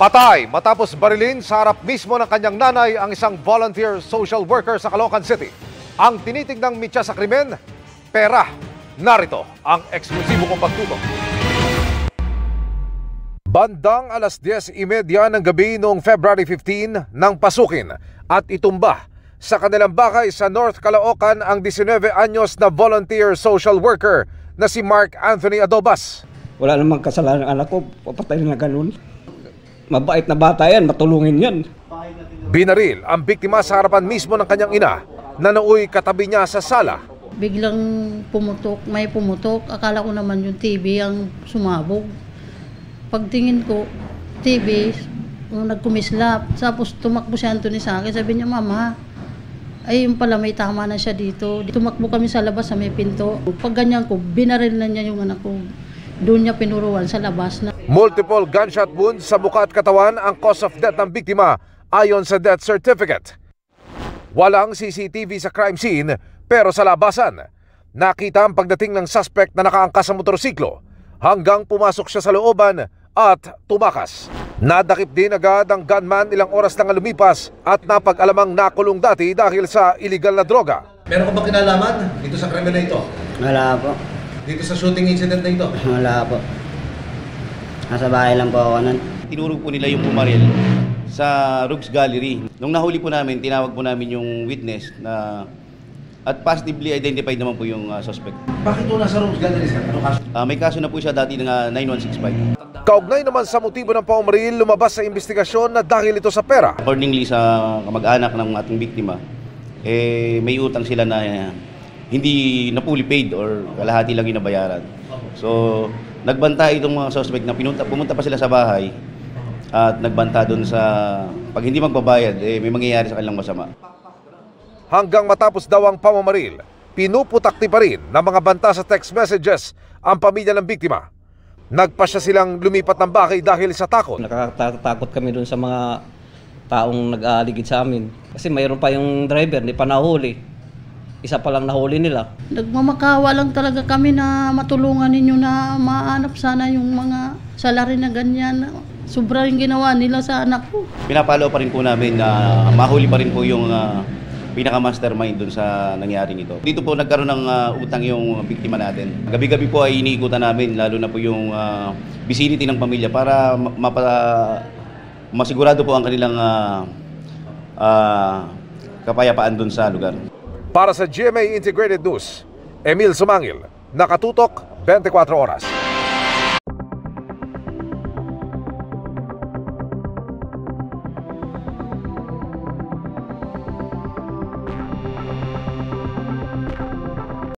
Patay matapos barilin sa harap mismo ng kanyang nanay ang isang volunteer social worker sa Caloocan City. Ang tinitignang mitya sa krimen, pera. Narito ang eksklusibo kong pagtutok. Bandang alas 10:30 ng gabi noong February 15 nang pasukin at itumba sa kanilang bahay sa North Caloocan ang 19 anyos na volunteer social worker na si Mark Anthony Adobas. Wala namang kasalanan ng anak ko, papatay na ganun. Mabait na bata yan, matulungin yan. Binaril ang biktima sa harapan mismo ng kanyang ina na nauwi katabi niya sa sala. Biglang may pumutok. Akala ko naman yung TV ang sumabog. Pagtingin ko, TV, nagkumislap. Tapos tumakbo si Anthony sa akin. Sabi niya, Mama, ay yung pala may tama na siya dito. Tumakbo kami sa labas sa may pinto. Pag ganyan ko, binaril na niya yung anak ko. Doon niya pinuruan sa labas na. Multiple gunshot wounds sa mukha at katawan ang cause of death ng biktima ayon sa death certificate. Walang CCTV sa crime scene pero sa labasan, nakita ang pagdating ng suspect na nakaangkas sa motorsiklo hanggang pumasok siya sa looban at tumakas. Nadakip din agad ang gunman ilang oras nang lumipas at napag-alamang nakulong dati dahil sa illegal na droga. Meron ka ba kinalaman dito sa krimen na ito? Wala po. Dito sa shooting incident na ito? Wala po. Nasa bahay lang po ako nun. Tinuro po nila yung bumaril sa Rogues Gallery. Nung nahuli po namin, tinawag po namin yung witness na at positively identified naman po yung suspect. Bakit ito nasa Rogues Gallery, sir? Ano kaso? May kaso na po siya dati ng 9165. Kaugnay naman sa motibo ng paumaril, lumabas sa investigasyon na dahil ito sa pera. Accordingly sa kamag-anak ng ating biktima, may utang sila na hindi na fully paid or kalahati lang inabayaran. So, nagbanta itong mga suspect na pumunta pa sila sa bahay at nagbanta doon sa pag hindi magbabayad, may mangyayari sa kanilang masama. Hanggang matapos daw ang pamamaril, pinuputakti pa rin ng mga banta sa text messages ang pamilya ng biktima. Nagpasya silang lumipat ng bahay dahil sa takot. Nakakatakot kami dun sa mga taong nag-aaligid sa amin. Kasi mayroon pa yung driver, hindi pa nahuli. Isa pa lang nahuli nila. Nagmamakawa lang talaga kami na matulungan ninyo na maanap sana yung mga salary na ganyan. Sobra yung ginawa nila sa anak ko. Pinapalo pa rin po namin na mahuli pa rin po yung pinaka-mastermind dun sa nangyari nito. Dito po nagkaroon ng utang yung biktima natin. Gabi-gabi po ay iniikutan namin, lalo na po yung vicinity ng pamilya para masigurado po ang kanilang kapayapaan dun sa lugar. Para sa GMA Integrated News, Emil Sumangil, Nakatutok, 24 Oras.